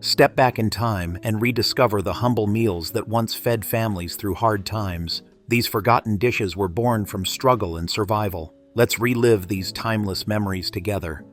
Step back in time and rediscover the humble meals that once fed families through hard times. These forgotten dishes were born from struggle and survival. Let's relive these timeless memories together.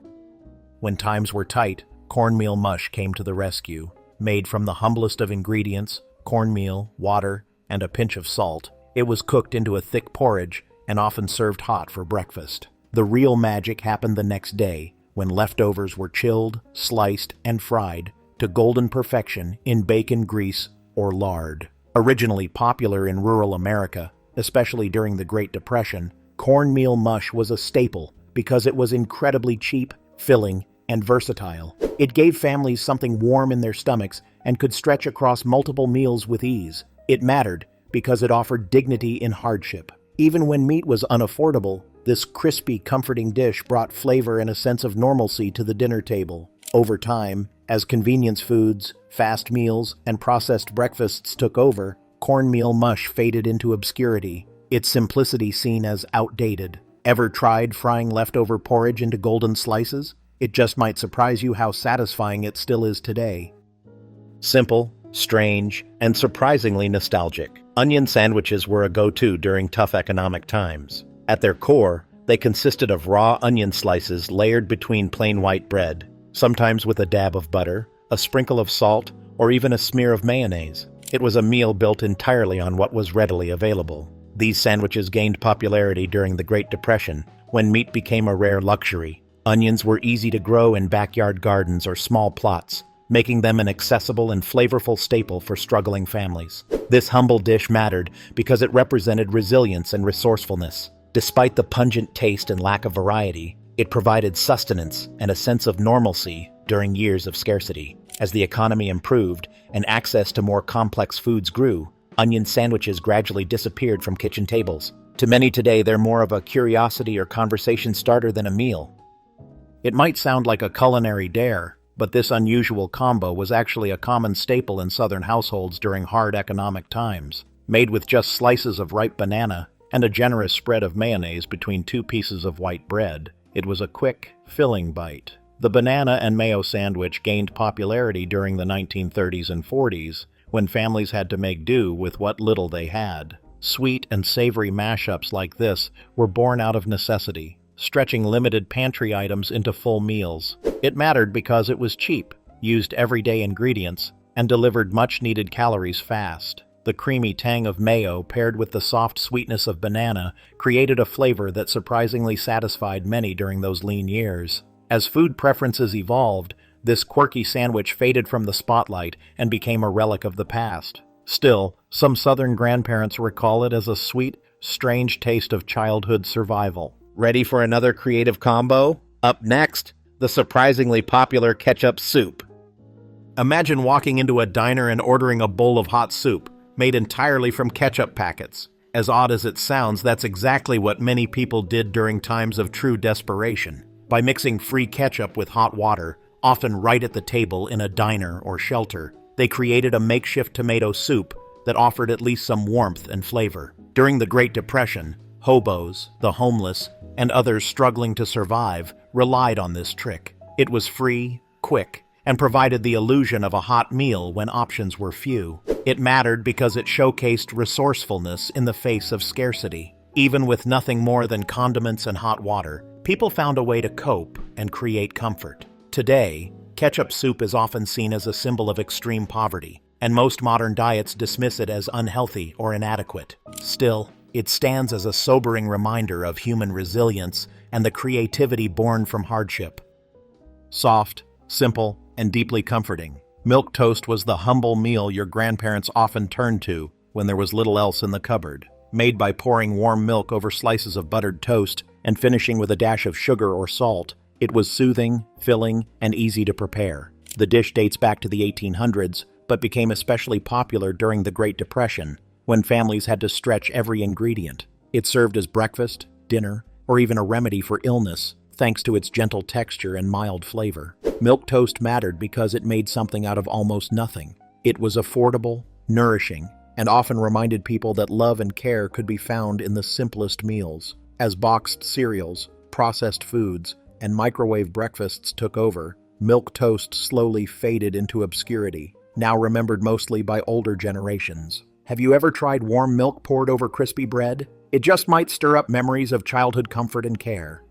When times were tight, cornmeal mush came to the rescue. Made from the humblest of ingredients, cornmeal, water, and a pinch of salt, it was cooked into a thick porridge and often served hot for breakfast. The real magic happened the next day, when leftovers were chilled, sliced, and fried to golden perfection in bacon grease or lard. Originally popular in rural America, especially during the Great Depression, cornmeal mush was a staple because it was incredibly cheap, filling, and versatile. It gave families something warm in their stomachs and could stretch across multiple meals with ease. It mattered because it offered dignity in hardship. Even when meat was unaffordable, this crispy, comforting dish brought flavor and a sense of normalcy to the dinner table. Over time, as convenience foods, fast meals, and processed breakfasts took over, cornmeal mush faded into obscurity, its simplicity seen as outdated. Ever tried frying leftover porridge into golden slices? It just might surprise you how satisfying it still is today. Simple, strange, and surprisingly nostalgic, onion sandwiches were a go-to during tough economic times. At their core, they consisted of raw onion slices layered between plain white bread, sometimes with a dab of butter, a sprinkle of salt, or even a smear of mayonnaise. It was a meal built entirely on what was readily available. These sandwiches gained popularity during the Great Depression, when meat became a rare luxury. Onions were easy to grow in backyard gardens or small plots, making them an accessible and flavorful staple for struggling families. This humble dish mattered because it represented resilience and resourcefulness. Despite the pungent taste and lack of variety, it provided sustenance and a sense of normalcy during years of scarcity. As the economy improved and access to more complex foods grew, onion sandwiches gradually disappeared from kitchen tables. To many today, they're more of a curiosity or conversation starter than a meal. It might sound like a culinary dare, but this unusual combo was actually a common staple in Southern households during hard economic times. Made with just slices of ripe banana and a generous spread of mayonnaise between two pieces of white bread, it was a quick, filling bite. The banana and mayo sandwich gained popularity during the 1930s and 40s, when families had to make do with what little they had. Sweet and savory mashups like this were born out of necessity, stretching limited pantry items into full meals. It mattered because it was cheap, used everyday ingredients, and delivered much-needed calories fast. The creamy tang of mayo paired with the soft sweetness of banana created a flavor that surprisingly satisfied many during those lean years. As food preferences evolved, this quirky sandwich faded from the spotlight and became a relic of the past. Still, some Southern grandparents recall it as a sweet, strange taste of childhood survival. Ready for another creative combo? Up next, the surprisingly popular ketchup soup. Imagine walking into a diner and ordering a bowl of hot soup, made entirely from ketchup packets. As odd as it sounds, that's exactly what many people did during times of true desperation. By mixing free ketchup with hot water, often right at the table in a diner or shelter, they created a makeshift tomato soup that offered at least some warmth and flavor. During the Great Depression, hobos, the homeless, and others struggling to survive relied on this trick. It was free, quick, and provided the illusion of a hot meal when options were few. It mattered because it showcased resourcefulness in the face of scarcity. Even with nothing more than condiments and hot water, people found a way to cope and create comfort. Today, ketchup soup is often seen as a symbol of extreme poverty, and most modern diets dismiss it as unhealthy or inadequate. Still, it stands as a sobering reminder of human resilience and the creativity born from hardship. Soft, simple, and deeply comforting, milk toast was the humble meal your grandparents often turned to when there was little else in the cupboard. Made by pouring warm milk over slices of buttered toast and finishing with a dash of sugar or salt, it was soothing, filling, and easy to prepare. The dish dates back to the 1800s, but became especially popular during the Great Depression, when families had to stretch every ingredient. It served as breakfast, dinner, or even a remedy for illness, thanks to its gentle texture and mild flavor. Milk toast mattered because it made something out of almost nothing. It was affordable, nourishing, and often reminded people that love and care could be found in the simplest meals. As boxed cereals, processed foods, and microwave breakfasts took over, Milk toast slowly faded into obscurity, now remembered mostly by older generations. Have you ever tried warm milk poured over crispy bread? It just might stir up memories of childhood comfort and care.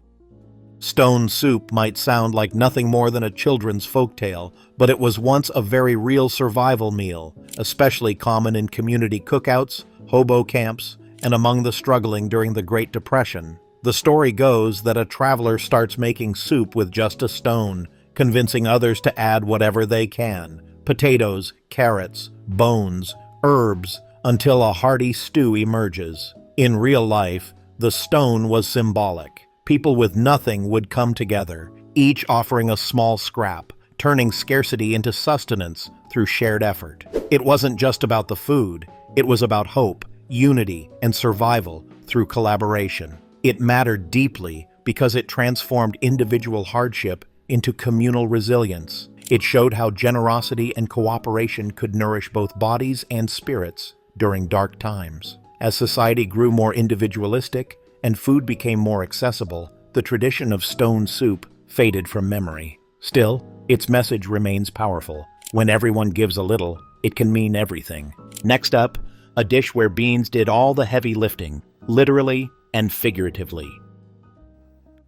Stone soup might sound like nothing more than a children's folktale, but it was once a very real survival meal, especially common in community cookouts, hobo camps, and among the struggling during the Great Depression. The story goes that a traveler starts making soup with just a stone, convincing others to add whatever they can: potatoes, carrots, bones, herbs, until a hearty stew emerges. In real life, the stone was symbolic. People with nothing would come together, each offering a small scrap, turning scarcity into sustenance through shared effort. It wasn't just about the food, it was about hope, unity, and survival through collaboration. It mattered deeply because it transformed individual hardship into communal resilience. It showed how generosity and cooperation could nourish both bodies and spirits during dark times. As society grew more individualistic and food became more accessible, the tradition of stone soup faded from memory. Still, its message remains powerful. When everyone gives a little, it can mean everything. Next up, a dish where beans did all the heavy lifting, literally and figuratively.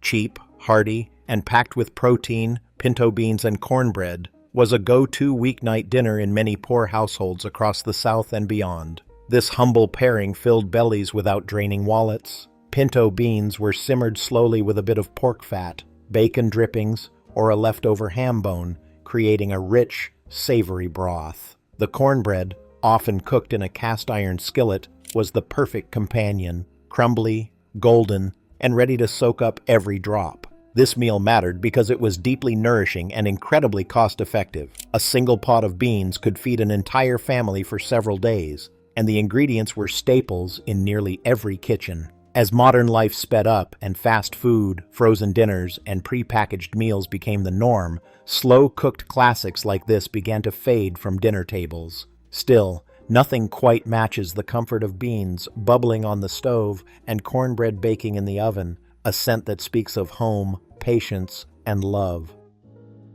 Cheap, hearty, and packed with protein, pinto beans, and cornbread was a go-to weeknight dinner in many poor households across the South and beyond. This humble pairing filled bellies without draining wallets. Pinto beans were simmered slowly with a bit of pork fat, bacon drippings, or a leftover ham bone, creating a rich, savory broth. The cornbread, often cooked in a cast-iron skillet, was the perfect companion, crumbly, golden, and ready to soak up every drop. This meal mattered because it was deeply nourishing and incredibly cost-effective. A single pot of beans could feed an entire family for several days, and the ingredients were staples in nearly every kitchen. As modern life sped up and fast food, frozen dinners, and pre-packaged meals became the norm, slow-cooked classics like this began to fade from dinner tables. Still, nothing quite matches the comfort of beans bubbling on the stove and cornbread baking in the oven, a scent that speaks of home, patience, and love.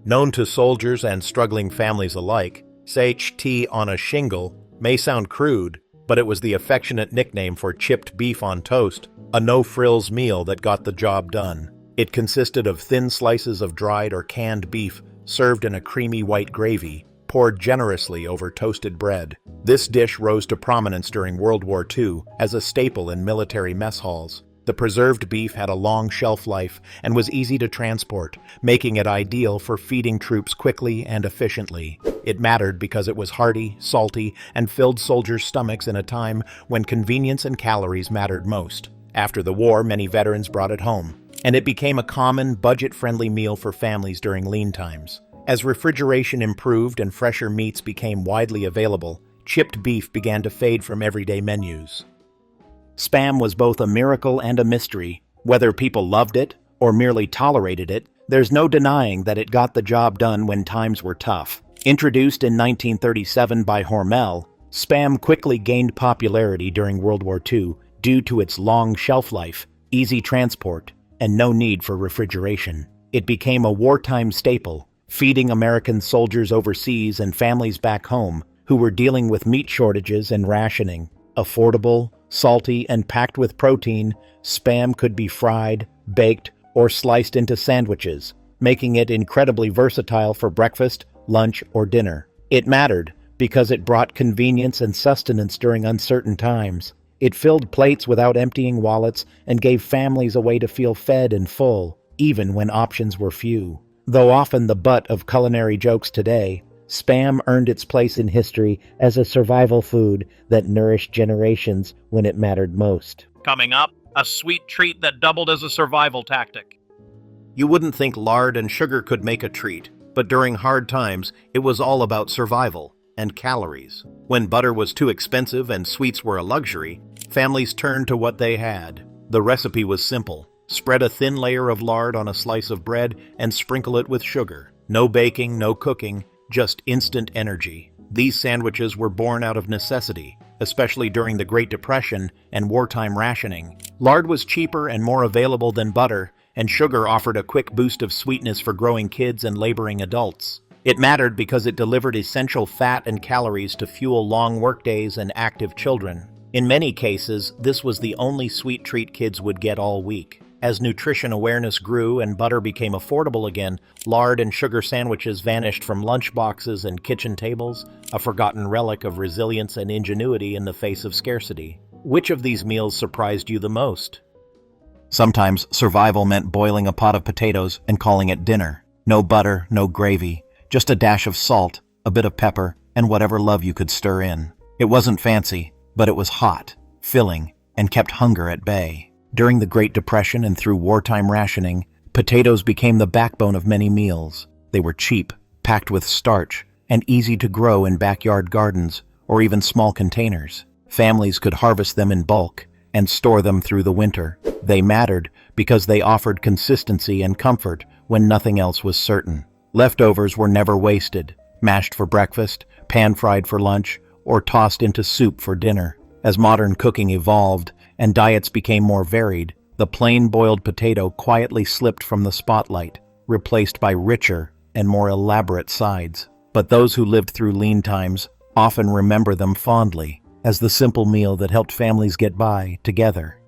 Known to soldiers and struggling families alike, sage tea on a shingle may sound crude, but it was the affectionate nickname for chipped beef on toast, a no-frills meal that got the job done. It consisted of thin slices of dried or canned beef served in a creamy white gravy, poured generously over toasted bread. This dish rose to prominence during World War II as a staple in military mess halls. The preserved beef had a long shelf life and was easy to transport, making it ideal for feeding troops quickly and efficiently. It mattered because it was hearty, salty, and filled soldiers' stomachs in a time when convenience and calories mattered most. After the war, many veterans brought it home, and it became a common, budget-friendly meal for families during lean times. As refrigeration improved and fresher meats became widely available, chipped beef began to fade from everyday menus. Spam was both a miracle and a mystery. Whether people loved it or merely tolerated it, there's no denying that it got the job done when times were tough. Introduced in 1937 by Hormel, Spam quickly gained popularity during World War II due to its long shelf life, easy transport, and no need for refrigeration. It became a wartime staple, feeding American soldiers overseas and families back home who were dealing with meat shortages and rationing. Affordable, salty, and packed with protein, Spam could be fried, baked, or sliced into sandwiches, making it incredibly versatile for breakfast, lunch, or dinner. It mattered because it brought convenience and sustenance during uncertain times. It filled plates without emptying wallets and gave families a way to feel fed and full, even when options were few. Though often the butt of culinary jokes today, Spam earned its place in history as a survival food that nourished generations when it mattered most. Coming up, a sweet treat that doubled as a survival tactic. You wouldn't think lard and sugar could make a treat, but during hard times, it was all about survival and calories. When butter was too expensive and sweets were a luxury, families turned to what they had. The recipe was simple. Spread a thin layer of lard on a slice of bread and sprinkle it with sugar. No baking, no cooking, just instant energy. These sandwiches were born out of necessity, especially during the Great Depression and wartime rationing. Lard was cheaper and more available than butter, and sugar offered a quick boost of sweetness for growing kids and laboring adults. It mattered because it delivered essential fat and calories to fuel long workdays and active children. In many cases, this was the only sweet treat kids would get all week. As nutrition awareness grew and butter became affordable again, lard and sugar sandwiches vanished from lunchboxes and kitchen tables, a forgotten relic of resilience and ingenuity in the face of scarcity. Which of these meals surprised you the most? Sometimes survival meant boiling a pot of potatoes and calling it dinner. No butter, no gravy, just a dash of salt, a bit of pepper, and whatever love you could stir in. It wasn't fancy, but it was hot, filling, and kept hunger at bay. During the Great Depression and through wartime rationing, potatoes became the backbone of many meals. They were cheap, packed with starch, and easy to grow in backyard gardens or even small containers. Families could harvest them in bulk and store them through the winter. They mattered because they offered consistency and comfort when nothing else was certain. Leftovers were never wasted, mashed for breakfast, pan-fried for lunch, or tossed into soup for dinner. As modern cooking evolved and diets became more varied, the plain boiled potato quietly slipped from the spotlight, replaced by richer and more elaborate sides. But those who lived through lean times often remember them fondly as the simple meal that helped families get by together.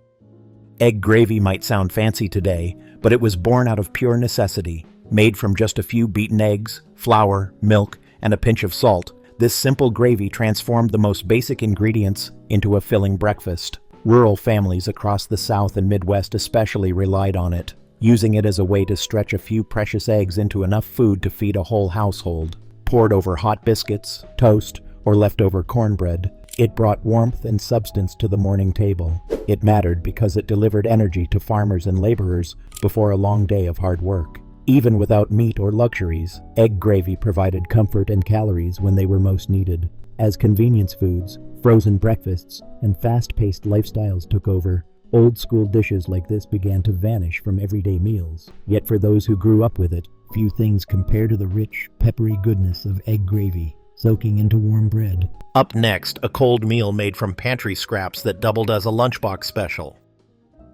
Egg gravy might sound fancy today, but it was born out of pure necessity. Made from just a few beaten eggs, flour, milk, and a pinch of salt, this simple gravy transformed the most basic ingredients into a filling breakfast. Rural families across the South and Midwest especially relied on it, using it as a way to stretch a few precious eggs into enough food to feed a whole household. Poured over hot biscuits, toast, or leftover cornbread, it brought warmth and substance to the morning table. It mattered because it delivered energy to farmers and laborers before a long day of hard work. Even without meat or luxuries, egg gravy provided comfort and calories when they were most needed. As convenience foods, frozen breakfasts, and fast-paced lifestyles took over, old-school dishes like this began to vanish from everyday meals. Yet for those who grew up with it, few things compare to the rich, peppery goodness of egg gravy, soaking into warm bread. Up next, a cold meal made from pantry scraps that doubled as a lunchbox special.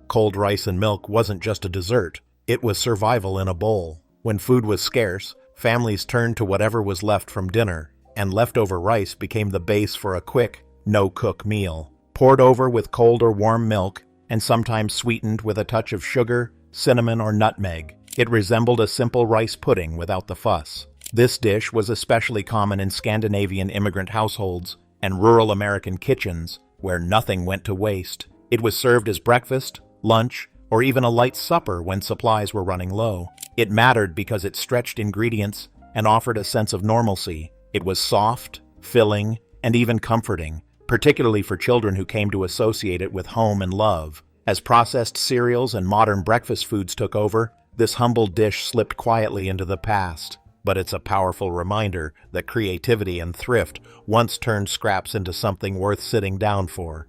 Cold rice and milk wasn't just a dessert. It was survival in a bowl. When food was scarce, families turned to whatever was left from dinner, and leftover rice became the base for a quick, no-cook meal. Poured over with cold or warm milk, and sometimes sweetened with a touch of sugar, cinnamon, or nutmeg, it resembled a simple rice pudding without the fuss. This dish was especially common in Scandinavian immigrant households and rural American kitchens, where nothing went to waste. It was served as breakfast, lunch, or even a light supper when supplies were running low. It mattered because it stretched ingredients and offered a sense of normalcy. It was soft, filling, and even comforting, particularly for children who came to associate it with home and love. As processed cereals and modern breakfast foods took over, this humble dish slipped quietly into the past. But it's a powerful reminder that creativity and thrift once turned scraps into something worth sitting down for.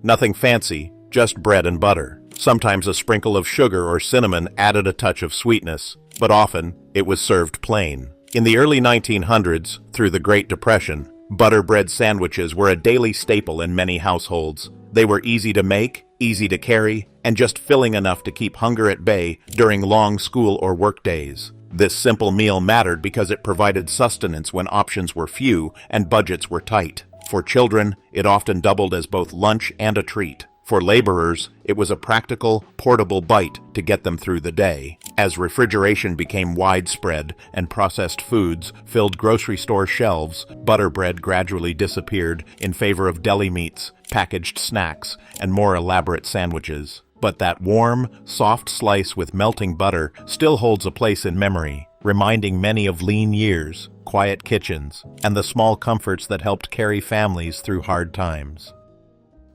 Nothing fancy, just bread and butter. Sometimes a sprinkle of sugar or cinnamon added a touch of sweetness, but often it was served plain. In the early 1900s, through the Great Depression, butter bread sandwiches were a daily staple in many households. They were easy to make, easy to carry, and just filling enough to keep hunger at bay during long school or work days. This simple meal mattered because it provided sustenance when options were few and budgets were tight. For children, it often doubled as both lunch and a treat. For laborers, it was a practical, portable bite to get them through the day. As refrigeration became widespread and processed foods filled grocery store shelves, butter bread gradually disappeared in favor of deli meats, packaged snacks, and more elaborate sandwiches. But that warm, soft slice with melting butter still holds a place in memory, reminding many of lean years, quiet kitchens, and the small comforts that helped carry families through hard times.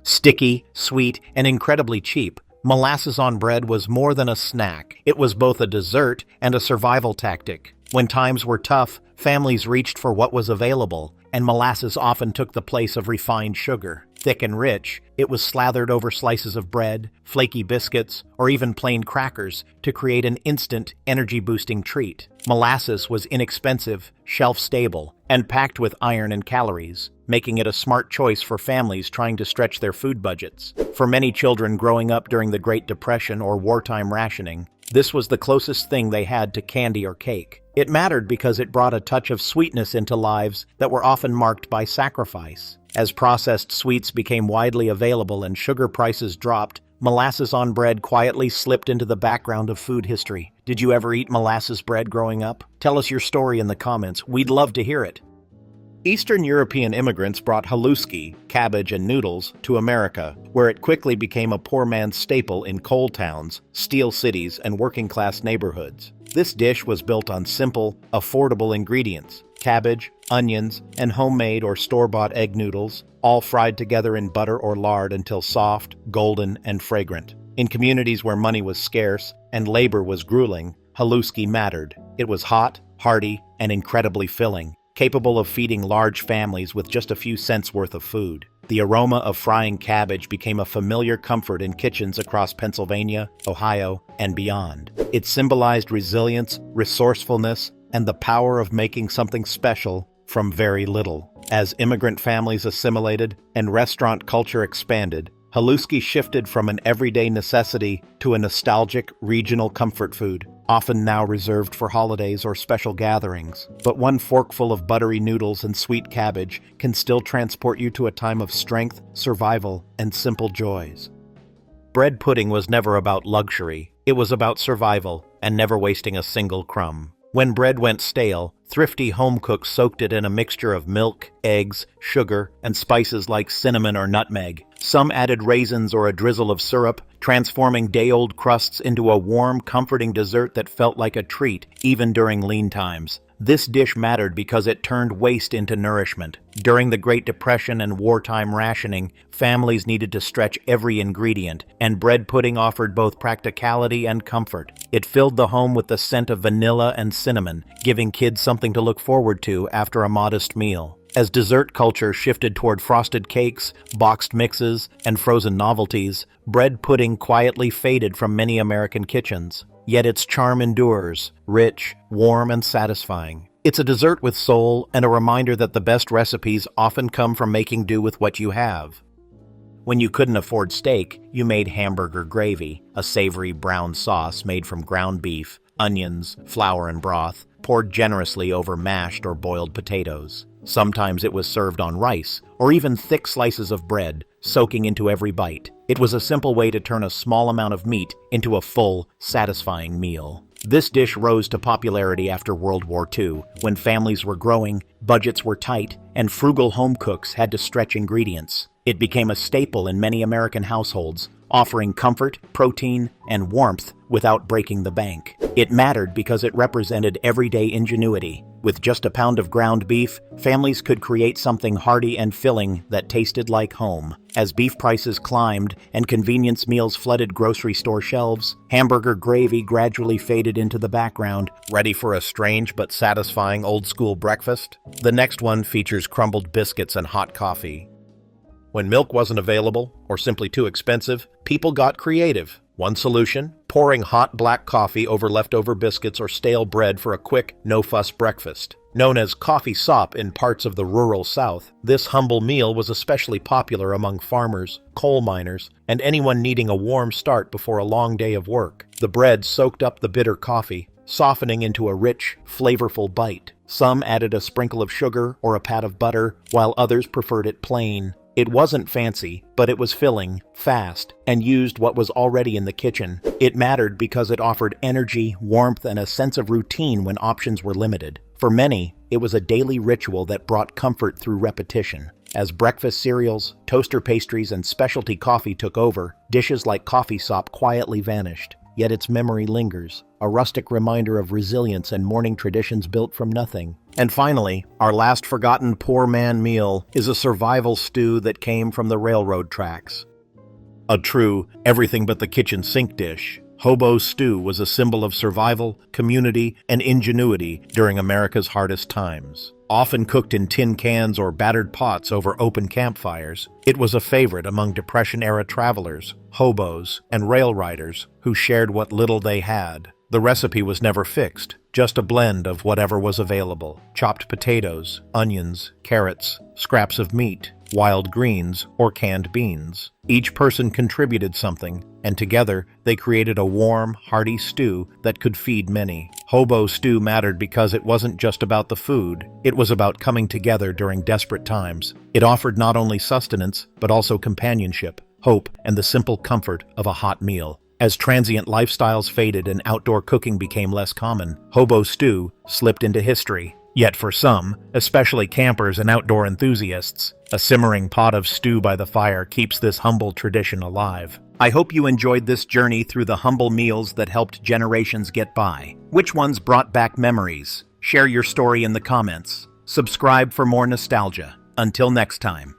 Sticky, sweet, and incredibly cheap, molasses on bread was more than a snack. It was both a dessert and a survival tactic. When times were tough, families reached for what was available, and molasses often took the place of refined sugar. thick and rich, it was slathered over slices of bread, flaky biscuits, or even plain crackers to create an instant, energy-boosting treat. Molasses was inexpensive, shelf-stable, and packed with iron and calories, making it a smart choice for families trying to stretch their food budgets. For many children growing up during the Great Depression or wartime rationing, this was the closest thing they had to candy or cake. It mattered because it brought a touch of sweetness into lives that were often marked by sacrifice. As processed sweets became widely available and sugar prices dropped, molasses on bread quietly slipped into the background of food history. Did you ever eat molasses bread growing up? Tell us your story in the comments. We'd love to hear it. Eastern European immigrants brought haluski, cabbage and noodles, to America, where it quickly became a poor man's staple in coal towns, steel cities, and working-class neighborhoods. This dish was built on simple, affordable ingredients: cabbage, onions, and homemade or store-bought egg noodles, all fried together in butter or lard until soft, golden, and fragrant. In communities where money was scarce and labor was grueling, haluski mattered. It was hot, hearty, and incredibly filling, capable of feeding large families with just a few cents worth of food. The aroma of frying cabbage became a familiar comfort in kitchens across Pennsylvania, Ohio, and beyond. It symbolized resilience, resourcefulness, and the power of making something special from very little. As immigrant families assimilated and restaurant culture expanded, haluski shifted from an everyday necessity to a nostalgic regional comfort food, often now reserved for holidays or special gatherings. But one forkful of buttery noodles and sweet cabbage can still transport you to a time of strength, survival, and simple joys. Bread pudding was never about luxury. It was about survival and never wasting a single crumb. When bread went stale, thrifty home cooks soaked it in a mixture of milk, eggs, sugar, and spices like cinnamon or nutmeg. Some added raisins or a drizzle of syrup, transforming day-old crusts into a warm, comforting dessert that felt like a treat, even during lean times. This dish mattered because it turned waste into nourishment. During the Great Depression and wartime rationing, families needed to stretch every ingredient, and bread pudding offered both practicality and comfort. It filled the home with the scent of vanilla and cinnamon, giving kids something to look forward to after a modest meal. As dessert culture shifted toward frosted cakes, boxed mixes, and frozen novelties, bread pudding quietly faded from many American kitchens. Yet its charm endures, rich, warm, and satisfying. It's a dessert with soul and a reminder that the best recipes often come from making do with what you have. When you couldn't afford steak, you made hamburger gravy, a savory brown sauce made from ground beef, onions, flour, and broth, poured generously over mashed or boiled potatoes. Sometimes it was served on rice, or even thick slices of bread, soaking into every bite. It was a simple way to turn a small amount of meat into a full, satisfying meal. This dish rose to popularity after World War II, when families were growing, budgets were tight, and frugal home cooks had to stretch ingredients. It became a staple in many American households, offering comfort, protein, and warmth without breaking the bank. It mattered because it represented everyday ingenuity. With just a pound of ground beef, families could create something hearty and filling that tasted like home. As beef prices climbed and convenience meals flooded grocery store shelves, hamburger gravy gradually faded into the background, ready for a strange but satisfying old-school breakfast. The next one features crumbled biscuits and hot coffee. When milk wasn't available, or simply too expensive, people got creative. One solution: pouring hot black coffee over leftover biscuits or stale bread for a quick, no-fuss breakfast. Known as coffee sop in parts of the rural South, this humble meal was especially popular among farmers, coal miners, and anyone needing a warm start before a long day of work. The bread soaked up the bitter coffee, softening into a rich, flavorful bite. Some added a sprinkle of sugar or a pat of butter, while others preferred it plain. It wasn't fancy, but it was filling, fast, and used what was already in the kitchen. It mattered because it offered energy, warmth, and a sense of routine when options were limited. For many, it was a daily ritual that brought comfort through repetition. As breakfast cereals, toaster pastries, and specialty coffee took over, dishes like coffee sop quietly vanished. Yet its memory lingers, a rustic reminder of resilience and morning traditions built from nothing. And finally, our last forgotten poor man meal is a survival stew that came from the railroad tracks. A true everything but the kitchen sink dish, hobo stew was a symbol of survival, community, and ingenuity during America's hardest times. Often cooked in tin cans or battered pots over open campfires, it was a favorite among Depression-era travelers, hobos, and rail riders who shared what little they had. The recipe was never fixed, just a blend of whatever was available: chopped potatoes, onions, carrots, scraps of meat, wild greens, or canned beans. Each person contributed something, and together they created a warm, hearty stew that could feed many. Hobo stew mattered because it wasn't just about the food, it was about coming together during desperate times. It offered not only sustenance, but also companionship, hope, and the simple comfort of a hot meal. As transient lifestyles faded and outdoor cooking became less common, hobo stew slipped into history. Yet for some, especially campers and outdoor enthusiasts, a simmering pot of stew by the fire keeps this humble tradition alive. I hope you enjoyed this journey through the humble meals that helped generations get by. Which ones brought back memories? Share your story in the comments. Subscribe for more nostalgia. Until next time.